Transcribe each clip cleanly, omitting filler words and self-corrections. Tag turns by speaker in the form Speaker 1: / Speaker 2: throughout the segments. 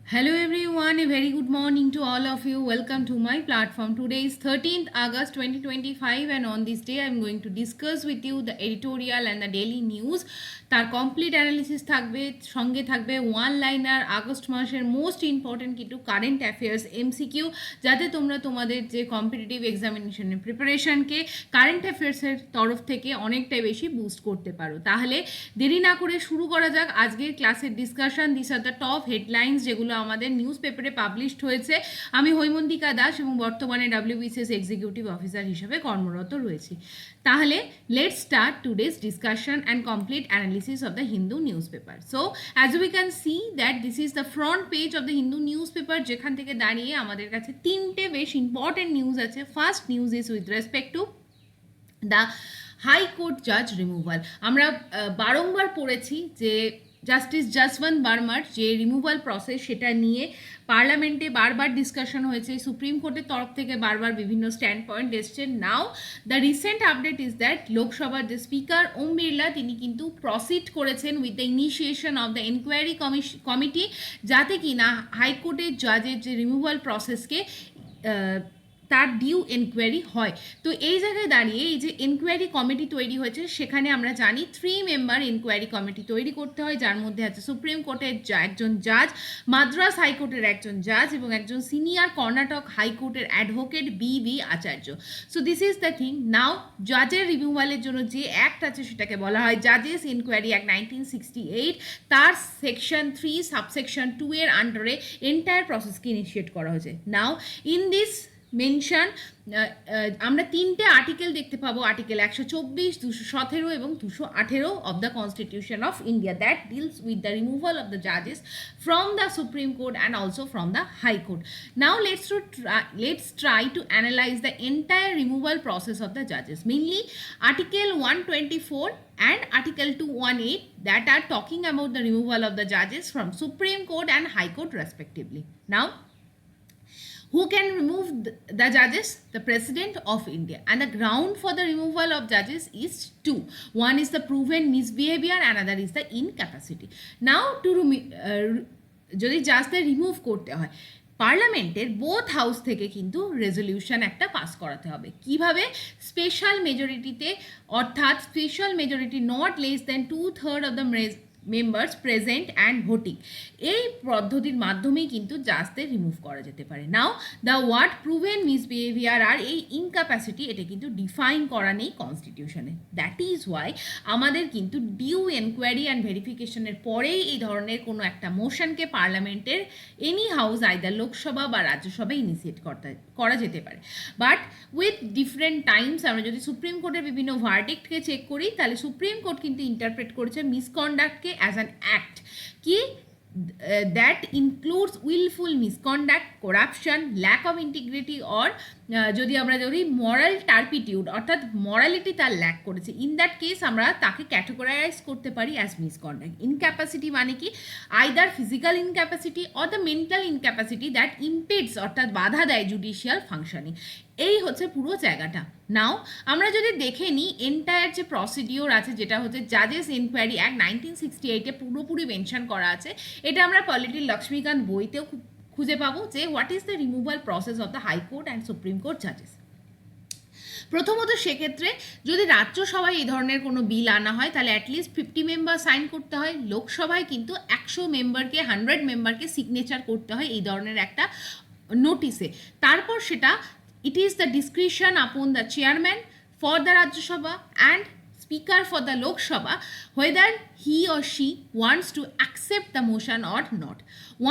Speaker 1: Hello everyone, a very good morning to all of you. Welcome to my platform. Today is 13th August 2025 and on this day I am going to discuss with you the editorial and the daily news. তার complete analysis থাকবে, সঙ্গে থাকবে one liner August মাসের most important কিন্তু current affairs MCQ, যাতে তোমরা তোমাদের যে কম্পিটিটিভ এক্সামিনেশনের প্রিপারেশনকে কারেন্ট অ্যাফেয়ার্সের তরফ থেকে অনেকটাই বেশি বুস্ট করতে পারো। তাহলে দেরি না করে শুরু করা যাক আজকের ক্লাসের discussion. This are the top headlines যেগুলো আমাদের নিউজ পেপারে পাবলিশড হয়েছে। আমি হৈমন্তিকা দাস এবং বর্তমানে wbcs এক্সিকিউটিভ অফিসার হিসেবে কর্মরত রয়েছি। তাহলে let's start today's discussion and complete analysis of the Hindu news paper. So as we can see that this is the front page of the Hindu news paper, যেখান থেকে দাঁড়িয়ে আমাদের কাছে তিনটে বেশ ইম্পর্টেন্ট নিউজ আছে। First news is with respect to the high court জাজ removal. আমরা বারংবার পড়েছি যে জাস্টিস যশবন্ত বার্মার যে রিমুভাল প্রসেস সেটা নিয়ে পার্লামেন্টে বারবার ডিসকাশন হয়েছে, সুপ্রিম কোর্টের তরফ থেকে বারবার বিভিন্ন স্ট্যান্ড পয়েন্ট এসছে। Now the recent update is that লোকসভার যে স্পিকার ওম বিড়লা তিনি কিন্তু প্রসিড করেছেন with the initiation of the enquiry committee, যাতে কি না হাইকোর্টের জাজের যে রিমুভাল প্রসেসকে তার ডিউ এনকোয়ারি হয়। তো এই জায়গায় দাঁড়িয়ে এই যে এনকোয়ারি কমিটি তৈরি হয়েছে, সেখানে আমরা জানি 3 মেম্বার এনকোয়ারি কমিটি তৈরি করতে হয়, যার মধ্যে আছে সুপ্রিম কোর্টের একজন জাজ, মাদ্রাস হাইকোর্টের একজন জাজ এবং একজন সিনিয়র কর্ণাটক হাইকোর্টের advocate B Acharya. So this is the thing. Now জাজের রিমুভালের জন্য যে অ্যাক্ট আছে সেটাকে বলা হয় জাজেস ইনকোয়ারি অ্যাক্ট 1968। তার সেকশন 3 সাবসেকশন 2 এর আন্ডারে এন্টায়ার প্রসেসকে ইনিশিয়েট করা হয়েছে। নাও ইন দিস মেনশন আমরা তিনটে আর্টিকেল দেখতে পাবো, আর্টিকেল 124, 217 এবং 218 of the constitution of India that deals with the removal of the জাজেস from the supreme court and also from the high court. Now let's try to analyze the entire removal process of the judges, mainly article 124 and article 218 that are talking about the removal of the judges from Supreme Court and High Court respectively. Now who can remove the judges? The President of India. And the ground for the removal of judges is two. One is the proven misbehavior, another is the incapacity. Now to যদি জাজদের remove করতে হয়, পার্লামেন্টের both house থেকে কিন্তু resolution একটা pass করাতে হবে। কিভাবে? স্পেশাল মেজরিটিতে, অর্থাৎ special majority not less than 2/3 of the members present and voting, এই পদ্ধতির মাধ্যমেই কিন্তু জাজদের রিমুভ করা যেতে পারে। নাও দ্য ওয়ার্ড প্রুভেন মিসবিহেভিয়ার আর এই ইনক্যাপাসিটি এটা কিন্তু ডিফাইন করা নেই কনস্টিটিউশনে। দ্যাট ইজ ওয়াই আমাদের কিন্তু ডিউ এনকোয়ারি অ্যান্ড ভেরিফিকেশনের পরেই এই ধরনের কোনো একটা মোশনকে পার্লামেন্টের এনি হাউস আইদার লোকসভা বা রাজ্যসভায় ইনিশিয়েট করা যেতে পারে। বাট উইথ ডিফারেন্ট টাইমস আমরা যদি সুপ্রিম কোর্টের বিভিন্ন ভার্ডিক্টকে চেক করি, তাহলে সুপ্রিম কোর্ট কিন্তু ইন্টারপ্রেট করেছে মিসকন্ডাক্টকে as an act ki that includes willful misconduct, corruption, lack of integrity or যদি আমরা ধরি মরাল টার্পিটিউড, অর্থাৎ মরালিটি তার ল্যাক করেছে, ইন দ্যাট কেস আমরা তাকে ক্যাটেগরাইজ করতে পারি অ্যাজ মিসকন্ডাক্ট। ইনক্যাপাসিটি মানে কি? Either physical incapacity or the mental incapacity that impedes, অর্থাৎ বাধা দেয় জুডিশিয়াল ফাংশনিং। এই হচ্ছে পুরো জায়গাটা। নাও আমরা যদি দেখে নিই এন্টায়ার যে প্রসিডিওর আছে, যেটা হচ্ছে জাজেস ইনকোয়ারি অ্যাক্ট 1968-এ পুরোপুরি মেনশন করা আছে। এটা আমরা পলিটির লক্ষ্মীকান্ত বইতেও খুঁজে পাবো যে what is the removal process of the high court and supreme court জাজেস। প্রথমত সেক্ষেত্রে যদি রাজ্যসভায় এই ধরনের কোনো বিল আনা হয়, তাহলে অ্যাটলিস্ট 50 মেম্বার সাইন করতে হয়। লোকসভায় কিন্তু 100 মেম্বারকে 100 মেম্বারকে সিগনেচার করতে হয় এই ধরনের একটা নোটিসে। তারপর সেটা it is the discretion upon the chairman for the Rajya Sabha and speaker for the Lok Sabha whether he or she wants to accept the motion or not.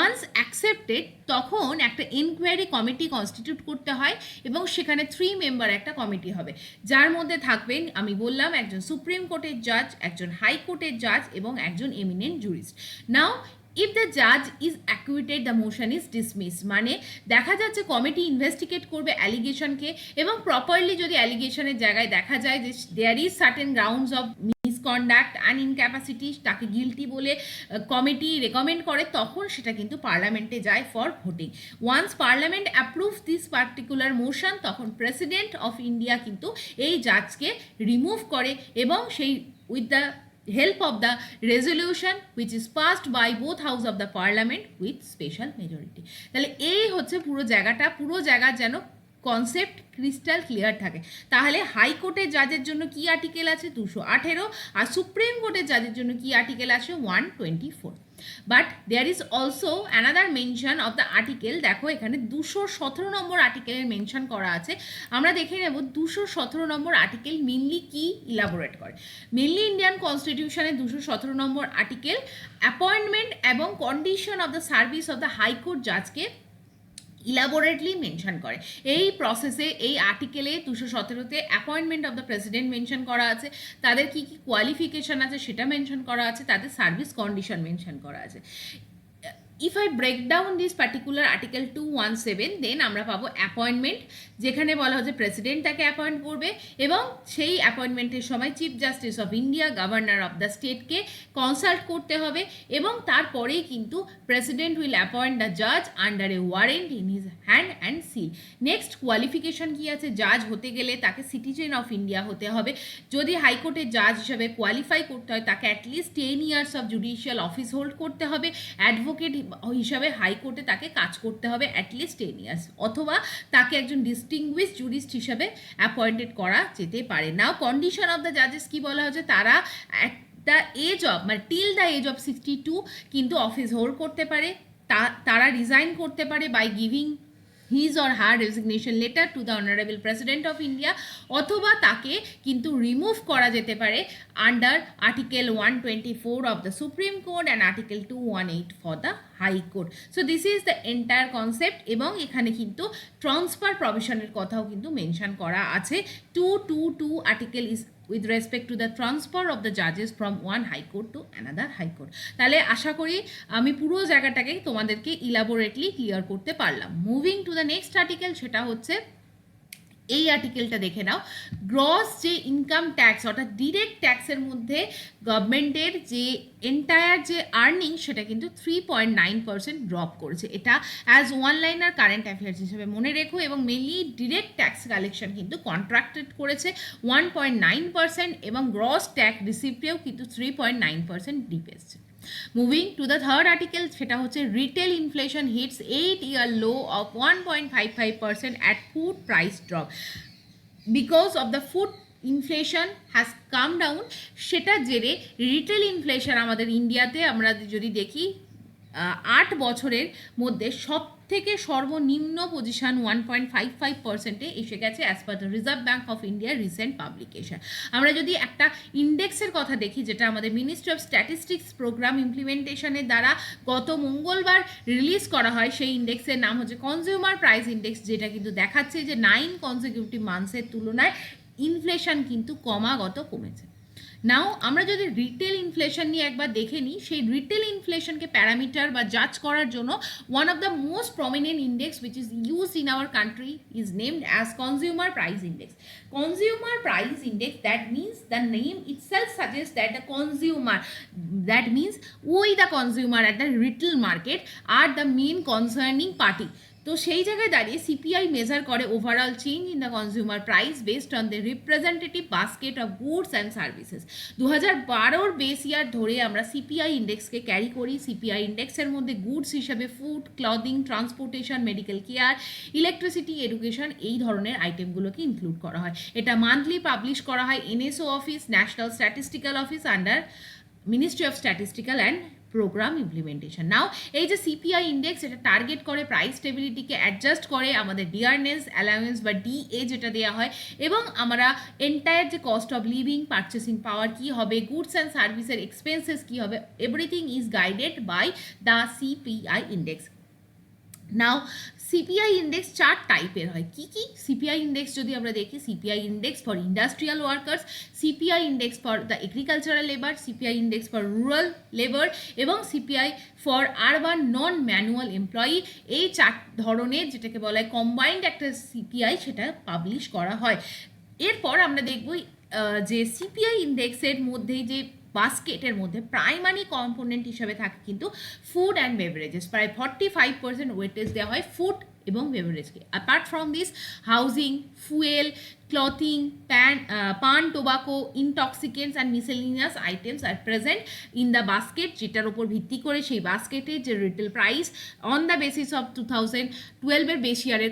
Speaker 1: Once accepted, তখন একটা inquiry committee constitute করতে হয় এবং সেখানে 3 member একটা committee হবে, যার মধ্যে থাকবেন আমি বললাম একজন সুপ্রিম কোর্টের জাজ, একজন হাইকোর্টের জাজ এবং একজন eminent jurist. Now if the judge is acquitted, the motion is dismissed, মানে দেখা যাচ্ছে কমিটি ইনভেস্টিগেট করবে অ্যালিগেশনকে এবং প্রপারলি যদি অ্যালিগেশনের জায়গায় দেখা যায় যে there is certain grounds of misconduct and incapacity, তাকে গিলটি বলে কমিটি রেকমেন্ড করে, তখন সেটা কিন্তু পার্লামেন্টে যায় for voting. Once parliament approve this particular motion, তখন প্রেসিডেন্ট অফ ইন্ডিয়া কিন্তু এই জাজকে রিমুভ করে এবং সেই with the help of the resolution which is passed by both house of the parliament with special majority. তাহলে এই হচ্ছে পুরো জায়গা যেন কনসেপ্ট ক্রিস্টাল ক্লিয়ার থাকে। তাহলে হাইকোর্টের জাজের জন্য কি আর্টিকেল আছে 218, আর সুপ্রিম কোর্টের জাজের জন্য কি আর্টিকেল আছে 124। But there is also another mention of the article. দেখো এখানে 217 নম্বর আর্টিকেলের মেনশন করা আছে। আমরা দেখে নেব 217 নম্বর আর্টিকেল মেনলি কি ইলাবোরেট করে। মেনলি ইন্ডিয়ান কনস্টিটিউশনের 217 নম্বর আর্টিকেল অ্যাপয়েন্টমেন্ট এবং condition of the service of the high court জাজকে ইলাবোরেটলি মেনশন করে। এই প্রসেসে এই আর্টিকেলে 217তে appointment of the president mention করা আছে, তাদের কি কি কোয়ালিফিকেশন আছে সেটা মেনশন করা আছে, তাদের সার্ভিস কন্ডিশন মেনশন করা আছে। if I break down this particular article 217 then আমরা পাবো অ্যাপয়েন্টমেন্ট, যেখানে বলা হচ্ছে প্রেসিডেন্ট তাকে অ্যাপয়েন্ট করবে এবং সেই অ্যাপয়েন্টমেন্টের সময় chief justice of India governor of the স্টেটকে কনসাল্ট করতে হবে এবং তারপরেই কিন্তু প্রেসিডেন্ট উইল অ্যাপয়েন্ট দ্য জাজ under a warrant in his hand and seal. Next qualification কি আছে, জাজ হতে গেলে তাকে সিটিজেন অফ ইন্ডিয়া হতে হবে। যদি হাইকোর্টের জাজ হিসাবে কোয়ালিফাই করতে হয় তাকে at least 10 years of judicial office hold করতে হবে। অ্যাডভোকেট হিসাবে হাইকোর্টে তাকে কাজ করতে হবে অ্যাটলিস্ট 10 ইয়ার্স, অথবা তাকে একজন ডিস্টিংগুইশ জুরিস্ট হিসাবে অ্যাপয়েন্টেড করা যেতে পারে। নাও কন্ডিশন অফ দ্য জাজেস কি বলা হচ্ছে, তারা the age of till the age of 62 কিন্তু অফিস হোল্ড করতে পারে, তারা রিজাইন করতে পারে by giving his or her resignation letter to the honorable president of India, অথবা তাকে কিন্তু রিমুভ করা যেতে পারে under article 124 of the Supreme Court and article 218 for the High Court. So this is the entire concept এবং এখানে কিন্তু transfer প্রভিশনের কথাও কিন্তু মেনশন করা আছে। 222 article is with respect to the transfer of the judges from one high court to another high court. তাহলে আশা করি আমি পুরো জায়গাটাকে তোমাদেরকে ইলাবোরেটলি ক্লিয়ার করতে পারলাম। Moving to the next article, সেটা হচ্ছে এই আর্টিকেলটা দেখে নাও। গ্রস যে ইনকাম ট্যাক্স অর্থাৎ ডিরেক্ট ট্যাক্সের মধ্যে গভর্নমেন্টের যে এন্টায়ার যে আর্নিং সেটা কিন্তু 3.9% ড্রপ করেছে। এটা as one liner current affairs হিসেবে মনে রেখো। এবং মেনলি ডিরেক্ট ট্যাক্স কালেকশন কিন্তু কন্ট্রাক্টেড করেছে 1.9% এবং গ্রস ট্যাক্স রিসিপ্টেও কিন্তু 3.9% ডিপ এসছে। Moving to the third article, সেটা হচ্ছে retail inflation hits 8-year low of 1.55% at food price drop because of the food inflation has come down। সেটা জেরে retail inflation আমাদের ইন্ডিয়াতে আমরা যদি দেখি 8 বছরের মধ্যে সব থেকে সর্বনিম্ন পজিশন 1.55%-এ এসে গেছে as per the reserve bank of ইন্ডিয়ার রিসেন্ট পাবলিকেশন। আমরা যদি একটা ইন্ডেক্সের কথা দেখি যেটা আমাদের মিনিস্ট্রি অফ স্ট্যাটিস্টিক্স প্রোগ্রাম ইমপ্লিমেন্টেশনের দ্বারা গত মঙ্গলবার রিলিজ করা হয়, সেই ইন্ডেক্সের নাম হচ্ছে কনজিউমার প্রাইস ইন্ডেক্স, যেটা কিন্তু দেখাচ্ছে যে 9 কনজিকিউটিভ মান্থসের তুলনায় ইনফ্লেশন কিন্তু ক্রমাগত কমেছে। নাও আমরা যদি রিটেল ইনফ্লেশন নিয়ে একবার দেখে নিই, সেই রিটেল ইনফ্লেশনকে প্যারামিটার বা জাজ করার জন্য one of the most prominent index which is used in our country is named as consumer price index. Consumer price index, that means the name itself suggests that the consumer, that means we the consumer at the retail market are the main concerning party। তো সেই জায়গায় দাঁড়িয়ে CPI measure করে overall change in the consumer price based on the representative basket of goods and services. 2012 base year ধরে আমরা CPI ইন্ডেক্সকে carry করি। CPI ইন্ডেক্সের মধ্যে goods হিসাবে food, clothing, transportation, medical care, electricity, education এই ধরনের আইটেমগুলোকে ইনক্লুড করা হয়। এটা মান্থলি পাবলিশ করা হয় NSO office, national statistical office under ministry of statistical and programme implementation. Now এই যে সিপিআই ইন্ডেক্স, এটা টার্গেট করে প্রাইস স্টেবিলিটিকে অ্যাডজাস্ট করে আমাদের ডিয়ারনেস অ্যালাউয়েন্স বা ডিএ যেটা দেওয়া হয়, এবং আমরা এন্টায়ার যে cost of living, purchasing power কী হবে, গুডস অ্যান্ড সার্ভিসের এক্সপেন্সেস কী হবে, everything is guided by the CPI index. Now CPI index 4 টাইপের হয়। কি কি সিপিআই ইন্ডেক্স যদি আমরা দেখি, CPI index for industrial workers, CPI index for the agricultural labour, CPI index for rural labour এবং CPI for urban non manual employee. এই 4 ধরনের যেটাকে বলা হয় কম্বাইন্ড একটা সিপিআই, সেটা পাবলিশ করা হয়। এরপর আমরা দেখব যে সিপিআই ইন্ডেক্সের মধ্যে যে বাস্কেটের মধ্যে প্রাইমারি কম্পোনেন্ট হিসাবে থাকে কিন্তু ফুড অ্যান্ড বেভারেজেস। প্রায় 45% ওয়েটেজ দেওয়া হয় ফুড এবং বেভারেজকে। Apart from this, housing, fuel, clothing, pan, tobacco, intoxicants and miscellaneous items are present in the basket, যেটার উপর ভিত্তি করে সেই বাস্কেটে যে retail price on the basis of 2012 এর বেস ইয়ারের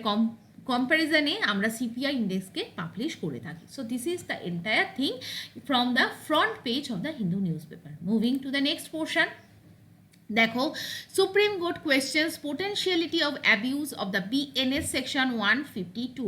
Speaker 1: কম্প্যারিজনে আমরা সিপিআই ইন্ডেক্সকে পাবলিশ করে থাকি। So this is the entire thing from the front page of the Hindu newspaper. Moving to the next portion, দেখো, supreme court questions potentiality of abuse of the BNS section 152.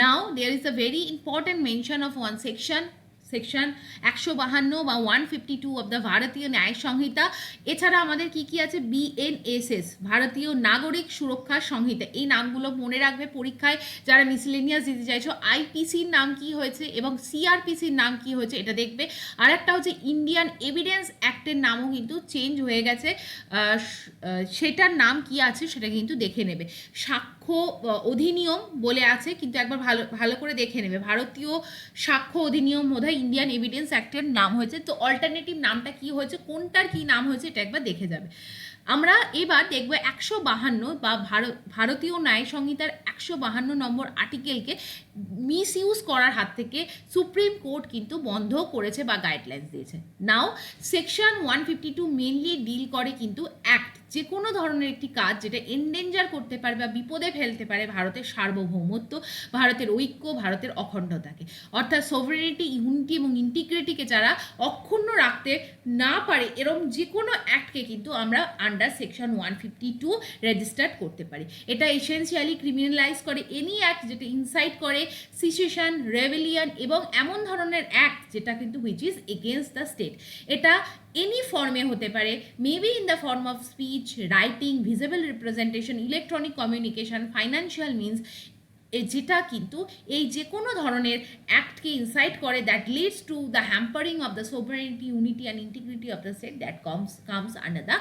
Speaker 1: Now there is a very important mention of one section 152 বা 152 of the ভারতীয় ন্যায় সংহিতা। এছাড়া আমাদের কি কি আছে, BNSS, ভারতীয় নাগরিক সুরক্ষা সংহিতা। এই নামগুলো মনে রাখবে পরীক্ষায় যারা মিসেলেনিয়াস দিতে চাইছো। আইপিসির নাম কি হয়েছে এবং সিআরপিসির নাম কি হয়েছে এটা দেখবে। আর একটা হচ্ছে ইন্ডিয়ান এভিডেন্স অ্যাক্টের নামও কিন্তু চেঞ্জ হয়ে গেছে, সেটার নাম কি আছে সেটা কিন্তু দেখে নেবে। সাক্ষ্য অধিনিয়ম বলে আছে, কিন্তু একবার ভালো করে দেখে নেবে। ভারতীয় সাক্ষ্য অধিনিয়ম বোধহয় ইন্ডিয়ান এভিডেন্স অ্যাক্টের নাম হয়েছে, তো অল্টারনেটিভ নামটা কি হয়েছে, কোনটার কি নাম হয়েছে এটা একবার দেখে যাবে। আমরা এবার দেখব 152 বা ভারতীয় ন্যায় সংহিতার 152 নম্বর আর্টিকেলকে মিসইউজ করার হাত থেকে সুপ্রিম কোর্ট কিন্তু বন্ধ করেছে বা গাইডলাইন্স দিয়েছে। নাও সেকশন 152 মেনলি ডিল করে কিন্তু অ্যাক্ট, যে কোনো ধরনের একটি কাজ যেটা এন্ডেঞ্জার করতে পারে বা বিপদে ফেলতে পারে ভারতের সার্বভৌমত্ব, ভারতের ঐক্য, ভারতের অখণ্ডতাকে, অর্থাৎ সোভারেনিটি, ইউনিটি এবং ইন্টিগ্রিটিকে যারা অক্ষুণ্ণ রাখতে না পারে এরকম যে কোনো অ্যাক্টকে কিন্তু আমরা আন্ডার সেকশন 152 রেজিস্টার্ড করতে পারি। এটা এসেন্সিয়ালি ক্রিমিনালাইজ করে এনি অ্যাক্ট যেটা ইনসাইট করে সিসেশন, রেবেলিয়ন এবং এমন ধরনের অ্যাক্ট যেটা কিন্তু which is against the state. এটা এনি ফর্মে হতে পারে, maybe in the form of speech, writing, visible representation, electronic communication, financial means, যেটা কিন্তু এই যে কোনো ধরনের অ্যাক্টকে ইনসাইট করে that leads to the hampering of the sovereignty, unity and integrity of the state, that comes under the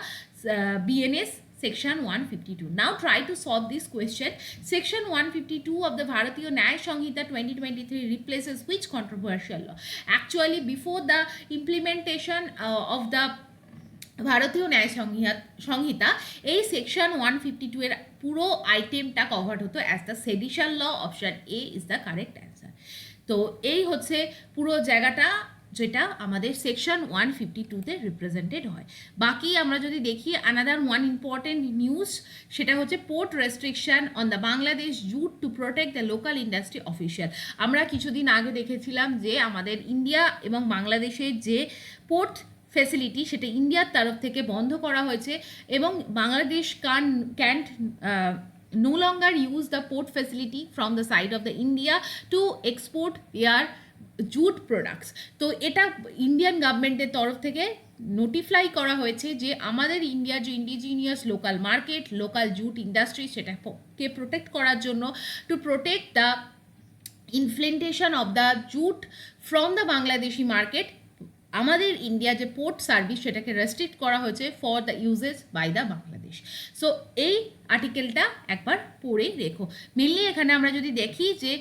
Speaker 1: BNS section 152. Now try to solve this question. Section 152 of the Bharatiya Nyaya Samhita 2023 replaces which controversial law? Actually, before the implementation of the ভারতীয় ন্যায় সংহিতা, এই section 152 এর পুরো আইটেমটা cover হতো as the sedition law. Option A is the correct answer. তো এই হচ্ছে পুরো জায়গাটা যেটা আমাদের সেকশন 152-তে রিপ্রেজেন্টেড হয়। বাকি আমরা যদি দেখি আনাদার ওয়ান ইম্পর্টেন্ট নিউজ, সেটা হচ্ছে port restriction on the Bangladesh jute two protect the local industry official. আমরা কিছুদিন আগে দেখেছিলাম যে আমাদের ইন্ডিয়া এবং বাংলাদেশের যে পোর্ট ফেসিলিটি সেটা ইন্ডিয়ার তরফ থেকে বন্ধ করা হয়েছে এবং Bangladesh can't no longer use the port facility from the side of the India to export their jute products. তো এটা ইন্ডিয়ান গভর্নমেন্টের তরফ থেকে নোটিফাই করা হয়েছে যে আমাদের ইন্ডিয়ার যে indigenous local market, local jute industry, সেটাকে প্রোটেক্ট করার জন্য, to protect the infiltration of the jute from the Bangladeshi market, আমাদের ইন্ডিয়া যে পোর্ট সার্ভিস সেটাকে রেস্ট্রিক্ট করা হয়েছে for the uses by the Bangladesh. So এই আর্টিকেলটা একবার পড়ে রেখো। মেনলি এখানে আমরা যদি দেখি যে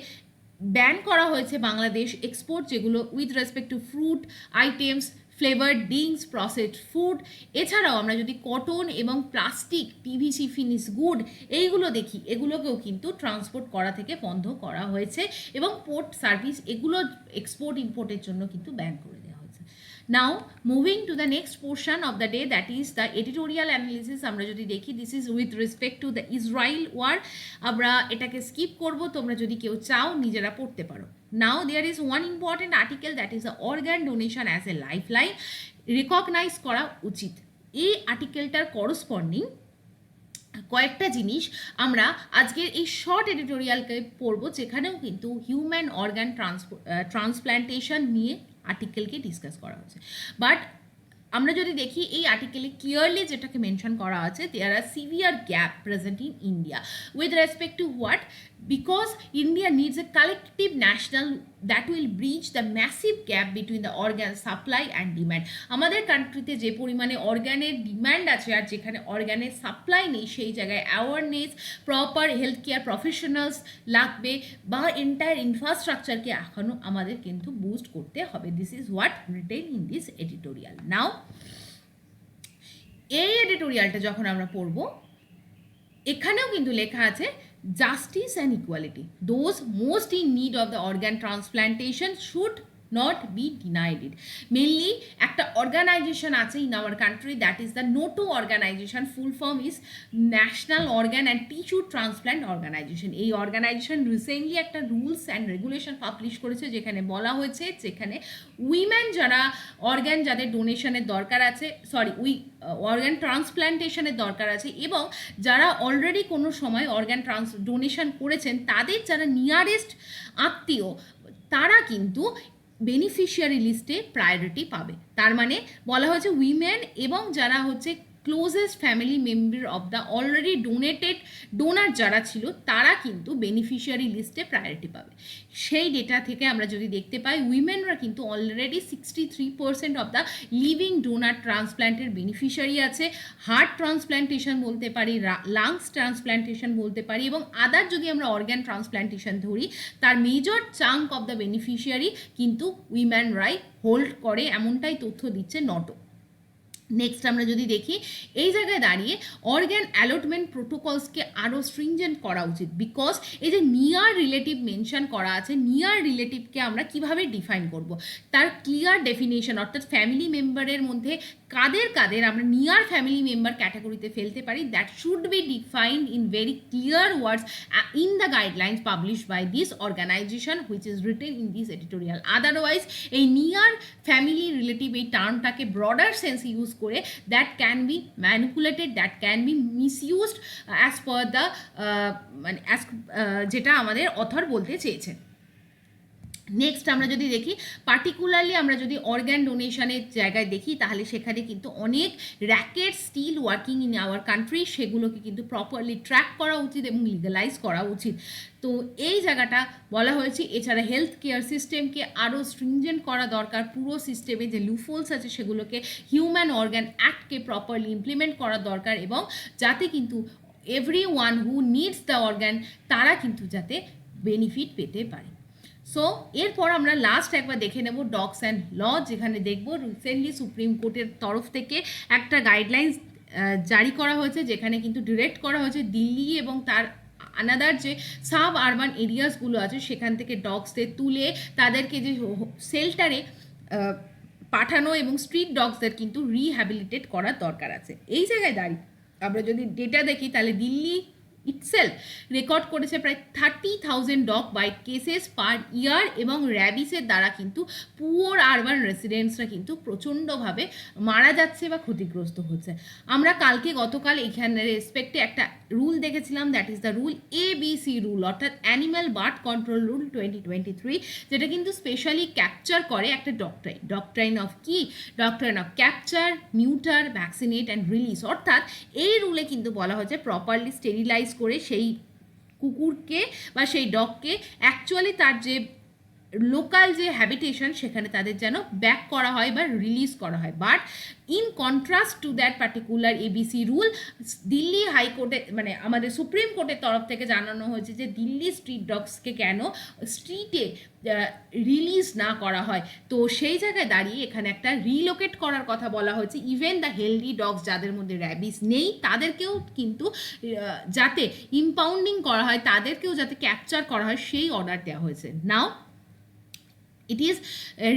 Speaker 1: ব্যান করা হয়েছে বাংলাদেশ এক্সপোর্ট যেগুলো with respect two fruit items, flavoured drinks, processed food, এছাড়াও আমরা যদি কটন এবং প্লাস্টিক, পিভিসি ফিনিশ গুড এইগুলো দেখি, এগুলোকেও কিন্তু ট্রান্সপোর্ট করা থেকে বন্ধ করা হয়েছে এবং পোর্ট সার্ভিস এগুলো এক্সপোর্ট ইম্পোর্টের জন্য কিন্তু ব্যান করে দেওয়া হয়েছে। Now moving to the next portion of the day, that is the editorial analysis. আমরা যদি দেখি, this is with respect to the Israel war. আমরা এটাকে স্কিপ করব, তোমরা যদি কেউ চাও নিজেরা পড়তে পারো। Now there is one important article, that is the organ donation as a lifeline, recognize করা উচিত। এই আর্টিকেলটার করসপন্ডিং কয়েকটা জিনিস আমরা আজকের এই শর্ট এডিটোরিয়ালকে পড়ব, যেখানেও কিন্তু হিউম্যান অর্গান ট্রান্সপ্ল্যান্টেশন নিয়ে আর্টিকেলকে ডিসকাস করা হয়েছে। বাট আমরা যদি দেখি এই আর্টিকেলে ক্লিয়ারলি যেটাকে মেনশন করা আছে, there are severe gap present in India with respect to what, because India needs a collective national that will bridge the massive gap between the organ supply and demand. আমাদের কান্ট্রিতে যে পরিমাণে অর্গানের demand আছে আর যেখানে অর্গানের supply নেই, সেই জায়গায় awareness, proper health care professionals লাগবে বা এন্টায়ার ইনফ্রাস্ট্রাকচারকে এখনও আমাদের কিন্তু বুস্ট করতে হবে। This is what written in this editorial. Now এই এডিটোরিয়ালটা যখন আমরা পড়ব, এখানেও কিন্তু লেখা আছে justice and equality. Those most in need of the organ transplantation should not be denied it. Mainly একটা organization আছে in our country, that is the NOTO organization. Full form is National Organ and Tissue Transplant Organization. এই organization recently একটা rules and regulation publish করেছে, যেখানে বলা হয়েছে যেখানে women যারা অর্গান যাদের ডোনেশনের দরকার আছে, অর্গান ট্রান্সপ্ল্যান্টেশনের দরকার আছে, এবং যারা অলরেডি কোনো সময় অর্গান ডোনেশন করেছেন, তাদের যারা নিয়ারেস্ট আত্মীয়, তারা কিন্তু বেনিফিশিয়ারি লিস্টে প্রায়োরিটি পাবে। তার মানে বলা হয়েছে উইমেন এবং যারা হচ্ছে closest family member of the already donor যারা ছিল, তারা কিন্তু বেনিফিশিয়ারি লিস্টে প্রায়োরিটি পাবে। সেই ডেটা থেকে আমরা যদি দেখতে পাই, উইমেনরা কিন্তু already 63% of the living donor ট্রান্সপ্ল্যান্টের বেনিফিশিয়ারি আছে। হার্ট ট্রান্সপ্ল্যান্টেশন বলতে পারি, লাংস ট্রান্সপ্ল্যান্টেশন বলতে পারি, এবং আদার যদি আমরা অর্গ্যান ট্রান্সপ্ল্যান্টেশন ধরি, তার major chunk of the beneficiary কিন্তু উইমেনরাই হোল্ড করে, এমনটাই তথ্য দিচ্ছে নটো। নেক্সট আমরা যদি দেখি, এই জায়গায় দাঁড়িয়ে অর্গ্যান অ্যালটমেন্ট প্রোটোকলসকে আরও স্ট্রিংজেন্ট করা উচিত, বিকজ এই যে নিয়ার রিলেটিভ মেনশন করা আছে, নিয়ার রিলেটিভকে আমরা কিভাবে ডিফাইন করব, তার ক্লিয়ার ডেফিনেশন, অর্থাৎ ফ্যামিলি মেম্বারের মধ্যে কাদের আমরা নিয়ার ফ্যামিলি মেম্বার ক্যাটাগরিতে ফেলতে পারি, that should be defined in very clear words in the guidelines published by this organization which is written in this editorial. Otherwise এই নিয়ার ফ্যামিলি রিলেটিভ এই টার্মটাকে ব্রডার সেন্স ইউজ করে that can be manipulated, that can be misused as per the মানে যেটা আমাদের author বলতে চেয়েছেন। Next আমরা যদি দেখি, পার্টিকুলারলি আমরা যদি অর্গ্যান ডোনেশনের জায়গায় দেখি, তাহলে সেখানে কিন্তু অনেক racket still working in our country, সেগুলোকে কিন্তু প্রপারলি ট্র্যাক করা উচিত এবং লিগালাইজ করা উচিত। তো এই জায়গাটা বলা হয়েছে। এছাড়া হেলথ কেয়ার সিস্টেমকে আরও স্ট্রিংজেন্ট করা দরকার, পুরো সিস্টেমে যে লুফোলস আছে সেগুলোকে হিউম্যান অর্গ্যান অ্যাক্টকে প্রপারলি ইমপ্লিমেন্ট করা দরকার, এবং যাতে কিন্তু every one who needs the organ, তারা কিন্তু যাতে বেনিফিট পেতে পারে। সো এরপর আমরা লাস্ট একবার দেখে নেব ডগস অ্যান্ড ল, যেখানে দেখব রিসেন্টলি সুপ্রিম কোর্টের তরফ থেকে একটা গাইডলাইন্স জারি করা হয়েছে, যেখানে কিন্তু ডিরেক্ট করা হয়েছে দিল্লি এবং তার আনাদার যে সাব আরবান এরিয়াসগুলো আছে সেখান থেকে ডগসদের তুলে তাদেরকে যে শেল্টারে পাঠানো এবং স্ট্রিট ডগসদের কিন্তু রিহ্যাবিলিটেট করার দরকার আছে। এই জায়গায় দাঁড়িয়ে আমরা যদি ডেটা দেখি, তাহলে দিল্লি ইটসেলফ রেকর্ড করেছে প্রায় 30,000 ডগ বাইট কেসেস পার ইয়ার, এবং র্যাবিসের দ্বারা কিন্তু পুয়ার আরবান রেসিডেন্টসরা কিন্তু প্রচণ্ডভাবে মারা যাচ্ছে বা ক্ষতিগ্রস্ত হচ্ছে। আমরা গতকাল এখানে রেসপেক্টে একটা রুল দেখেছিলাম, that is the rule ABC rule, অর্থাৎ অ্যানিম্যাল বার্থ কন্ট্রোল রুল 2023, যেটা কিন্তু স্পেশালি ক্যাপচার করে একটা ডক্ট্রাইন অফ কি, ডক্ট্রাইন of capture, neuter, vaccinate and release. অর্থাৎ এই রুলে কিন্তু বলা হয়েছে প্রপারলি স্টেরিলাইজ করে সেই কুকুরকে বা সেই ডগকে অ্যাকচুয়ালি তার যে লোকাল যে হ্যাবিটেশন সেখানে তাদের যেন ব্যাক করা হয় বা রিলিজ করা হয়। But in contrast to that particular ABC rule, Delhi হাইকোর্টে মানে আমাদের সুপ্রিম কোর্টের তরফ থেকে জানানো হয়েছে যে দিল্লি স্ট্রিট ডগসকে কেন স্ট্রিটে রিলিজ না করা হয়। তো সেই জায়গায় দাঁড়িয়ে এখানে একটা রিলোকেট করার কথা বলা হয়েছে। ইভেন দ্য হেলদি ডগস যাদের মধ্যে র্যাবিস নেই, তাদেরকেও কিন্তু যাতে ইম্পাউন্ডিং করা হয়, তাদেরকেও যাতে ক্যাপচার করা হয়, সেই অর্ডার দেওয়া হয়েছে। Now it is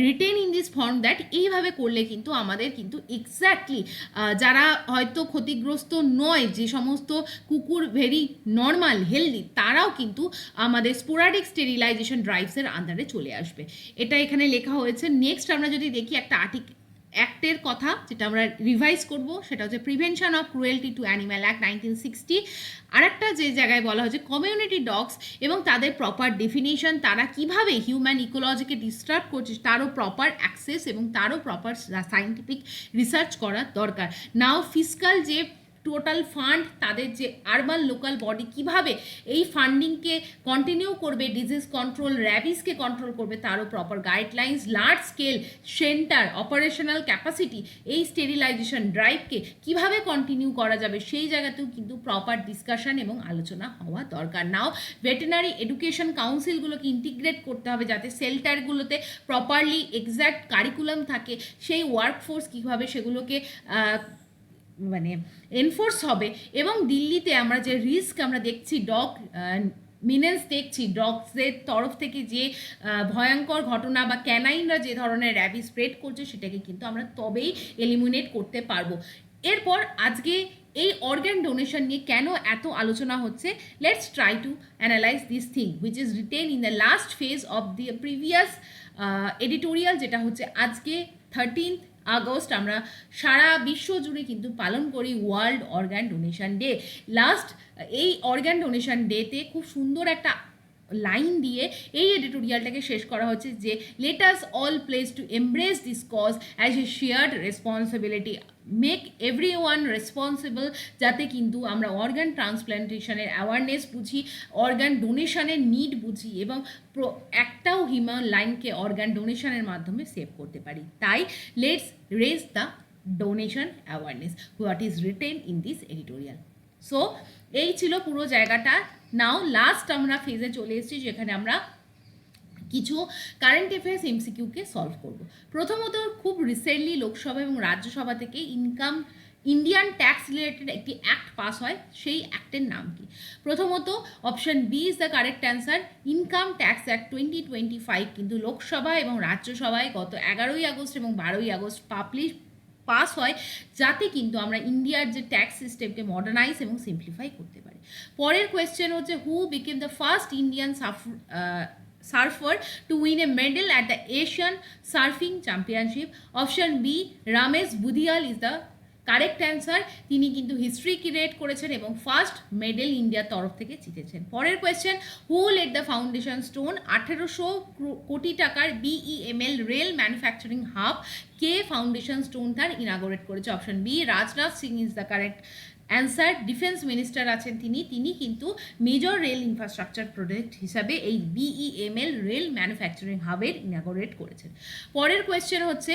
Speaker 1: written in this form that এইভাবে করলে কিন্তু আমাদের কিন্তু এক্স্যাক্টলি যারা হয়তো ক্ষতিগ্রস্ত নয়, যে সমস্ত কুকুর ভেরি নর্মাল হেলদি, তারাও কিন্তু আমাদের স্পোরাডিক স্টেরিলাইজেশন ড্রাইভসের আন্ডারে চলে আসবে, এটা এখানে লেখা হয়েছে। নেক্সট আমরা যদি দেখি একটা অ্যাক্টের কথা, যেটা আমরা রিভাইজ করব, সেটা হচ্ছে prevention of cruelty to animal act 1960। আর একটা যে জায়গায় বলা হয়েছে কমিউনিটি ডগস এবং তাদের প্রপার ডেফিনেশন, তারা কিভাবে হিউম্যান ইকোলজিকে ডিস্টার্ব করছে, তারও প্রপার অ্যাক্সেস এবং তারও প্রপার সায়েন্টিফিক রিসার্চ করার দরকার। নাও ফিসকাল যে টোটাল ফান্ড, তাদের যে আরবান লোকাল বডি কিভাবে এই ফান্ডিংকে কন্টিনিউ করবে, ডিজিজ কন্ট্রোল, র্যাবিসকে কন্ট্রোল করবে, তারও proper guidelines, large scale centre operational capacity, এই স্টেরিলাইজেশন ড্রাইভকে কিভাবে কন্টিনিউ করা যাবে, সেই জায়গাতেও কিন্তু প্রপার ডিসকাশন এবং আলোচনা হওয়া দরকার। নাও ভেটেরিনারি এডুকেশন কাউন্সিলগুলোকে ইন্টিগ্রেট করতে হবে, যাতে শেল্টারগুলোতে প্রপারলি এক্স্যাক্ট কারিকুলাম থাকে, সেই ওয়ার্কফোর্স কীভাবে সেগুলোকে মানে এনফোর্স হবে, এবং দিল্লিতে আমরা যে রিস্ক আমরা দেখছি ডগ মিনেন্স দেখছি, ডগসদের তরফ থেকে যে ভয়ঙ্কর ঘটনা বা ক্যানাইনরা যে ধরনের র্যাবি স্প্রেড করছে সেটাকে কিন্তু আমরা তবেই এলিমিনেট করতে পারবো। এরপর আজকে এই অর্গ্যান ডোনেশন নিয়ে কেন এত আলোচনা হচ্ছে, let's try to analyse this thing which is written in the last phase of the previous editorial, যেটা হচ্ছে আজকে 13th আগস্ট আমরা সারা বিশ্ব জুড়ে কিন্তু পালন করি world organ donation day. Last এই অর্গ্যান ডোনেশন ডেতে খুব সুন্দর একটা লাইন দিয়ে এই এডিটোরিয়ালটাকে শেষ করা হচ্ছে যে let us all place to embrace this cause as a shared responsibility, make every one responsible, যাতে কিন্তু আমরা অর্গান ট্রান্সপ্ল্যান্টেশনের অ্যাওয়ারনেস বুঝি, অর্গান ডোনেশনের নিড বুঝি এবং একটাও হিউম্যান লাইনকে অর্গান ডোনেশনের মাধ্যমে সেভ করতে পারি। তাই let's raise the donation awareness what is written in this editorial. So এই ছিল পুরো জায়গাটা। নাও লাস্ট আমরা ফেজে চলে এসেছি, যেখানে আমরা কিছু কারেন্ট অ্যাফেয়ার্স এমসিকিউকে সলভ করব। প্রথমত খুব রিসেন্টলি লোকসভা এবং রাজ্যসভা থেকে ইন্ডিয়ান ট্যাক্স রিলেটেড একটি অ্যাক্ট পাস হয়, সেই অ্যাক্টের নাম কি? প্রথমত option B is the correct answer, income tax act 2025 কিন্তু লোকসভা এবং রাজ্যসভায় গত 11ই আগস্ট এবং 12ই আগস্ট পাস হয়, যাতে কিন্তু আমরা ইন্ডিয়ার যে ট্যাক্স সিস্টেমকে মডার্নাইজ এবং সিম্পলিফাই করতে পারি। পরের কোয়েশ্চেন হচ্ছে who became the first Indian surfer to win a medal at the Asian Surfing Championship? Option B, Ramesh Budiyal is the correct answer. তিনি কিন্তু হিস্ট্রি ক্রিয়েট করেছেন এবং ফার্স্ট মেডেল ইন্ডিয়ার তরফ থেকে জিতেছেন। পরের question, who laid the foundation stone 1800 crore টাকার BEML রেল ম্যানুফ্যাকচারিং হাব, কে ফাউন্ডেশন স্টোন তার ইনাগোরেট করেছে? Option B, Rajnath Singh is the correct answer. Defence minister আছেন তিনি কিন্তু মেজর রেল ইনফ্রাস্ট্রাকচার প্রজেক্ট হিসাবে এই BEML রেল ম্যানুফ্যাকচারিং হাবের ইনাগোরেট করেছেন। পরের কোয়েশ্চেন হচ্ছে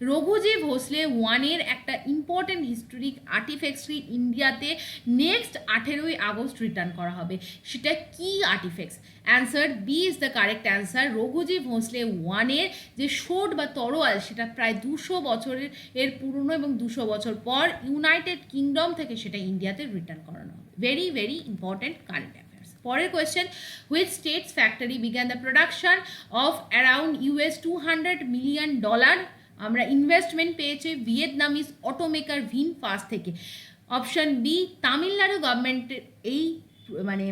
Speaker 1: রঘুজি ভোসলে ওয়ানের একটা ইম্পর্টেন্ট হিস্টোরিক আর্টিফ্যাক্টসটি ইন্ডিয়াতে নেক্সট 18ই আগস্ট রিটার্ন করা হবে, সেটা কি artefacts? Answer B is the correct answer. Raghuji Bhosale ওয়ানের যে শোট বা তরোয়াল, সেটা প্রায় 200 বছরের পুরনো এবং 200 বছর পর ইউনাইটেড কিংডম থেকে সেটা ইন্ডিয়াতে রিটার্ন করানো হবে। Very very important current affairs. পরের question, which states factory began the production of around $200 million? আমরা ইনভেস্টমেন্ট পেয়েছে ভিয়েতনামিজ অটোমেকার ভিনফাস্ট থেকে। অপশন বি, তামিলনাড়ু গভর্নমেন্টের এই মানে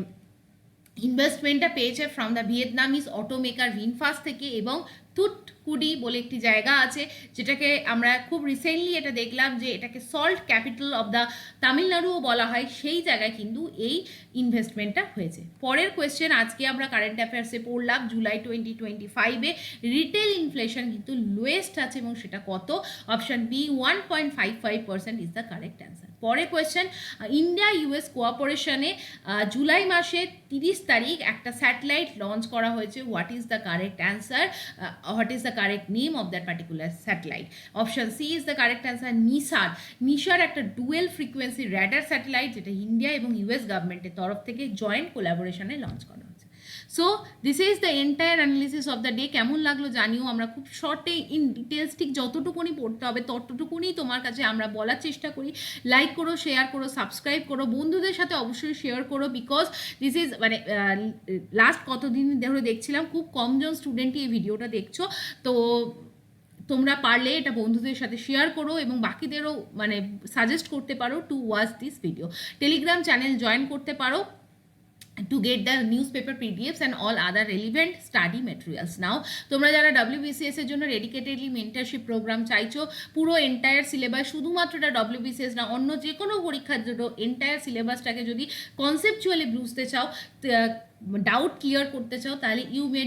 Speaker 1: ইনভেস্টমেন্টটা পেয়েছে from the Vietnamese automaker VinFast থেকে, এবং তুতকুডি বলে একটি জায়গা আছে যেটাকে আমরা খুব রিসেন্টলি এটা দেখলাম যে এটাকে সল্ট ক্যাপিটাল অফ দ্য তামিলনাড়ুও বলা হয়, সেই জায়গায় কিন্তু এই ইনভেস্টমেন্টটা হয়েছে। পরের কোয়েশ্চেন, আজকে আমরা কারেন্ট অ্যাফেয়ার্সে পড়লাম জুলাই 2025-এ রিটেল ইনফ্লেশন কিন্তু লোয়েস্ট আছে এবং সেটা কত? Option B, 1.55% is the correct answer. পরের কোয়েশ্চেন, ইন্ডিয়া ইউএস কোঅপারেশনে জুলাই মাসের 30 তারিখ একটা স্যাটেলাইট লঞ্চ করা হয়েছে, what is the correct answer? what is the correct name of that particular satellite? Option C is the correct answer, নিশার একটা dual frequency radar satellite, যেটা ইন্ডিয়া এবং ইউএস গভর্নমেন্টের তরফ থেকে জয়েন্ট কোলাবোরেশনে লঞ্চ করা হয়েছে। So this is the entire analysis of the day. কেমন লাগলো জানিও। আমরা খুব শর্টে ইন ডিটেলস ঠিক যতটুকুনি পড়তে হবে ততটুকুনি তোমার কাছে আমরা বলার চেষ্টা করি। লাইক করো, শেয়ার করো, সাবস্ক্রাইব করো, বন্ধুদের সাথে অবশ্যই শেয়ার করো, বিকজ দিস ইজ মানে লাস্ট কতদিন ধরে দেখছিলাম খুব কমজন স্টুডেন্টই এই ভিডিওটা দেখছো, তো তোমরা পারলে এটা বন্ধুদের সাথে শেয়ার করো এবং বাকিদেরও মানে সাজেস্ট করতে পারো to watch this video. Telegram channel join করতে পারো to get the newspaper PDFs and all other relevant study materials. Now তোমরা যারা WBCS এর জন্য ডেডিকেটেডলি মেন্টরশিপ প্রোগ্রাম চাইছো, পুরো এন্টায়ার সিলেবাস, শুধুমাত্র এটা WBCS না অন্য যে কোনো পরীক্ষার জন্য এন্টায়ার সিলেবাসটাকে যদি কনসেপচুয়ালি বুঝতে চাও, ডাউট ক্লিয়ার করতে চাও, তাহলে you may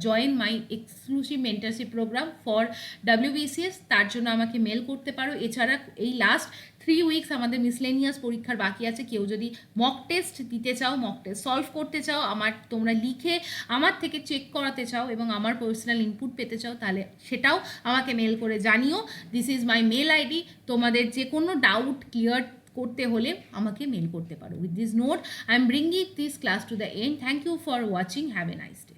Speaker 1: join my exclusive mentorship programme for WBCS। তার জন্য আমাকে মেল করতে পারো। এছাড়া এই লাস্ট 3 উইকস আমাদের মিসলেনিয়াস পরীক্ষার বাকি আছে, কেউ যদি মক টেস্ট দিতে চাও, মক টেস্ট সলভ করতে চাও, তোমরা লিখে আমার থেকে চেক করাতে চাও এবং আমার পার্সোনাল ইনপুট পেতে চাও, তাহলে সেটাও আমাকে মেল করে জানিও। This is my mail ID. তোমাদের যে কোনো ডাউট ক্লিয়ার করতে হলে আমাকে মেল করতে পারো। With this note I am bringing this class to the end. Thank you for watching. Have a nice day.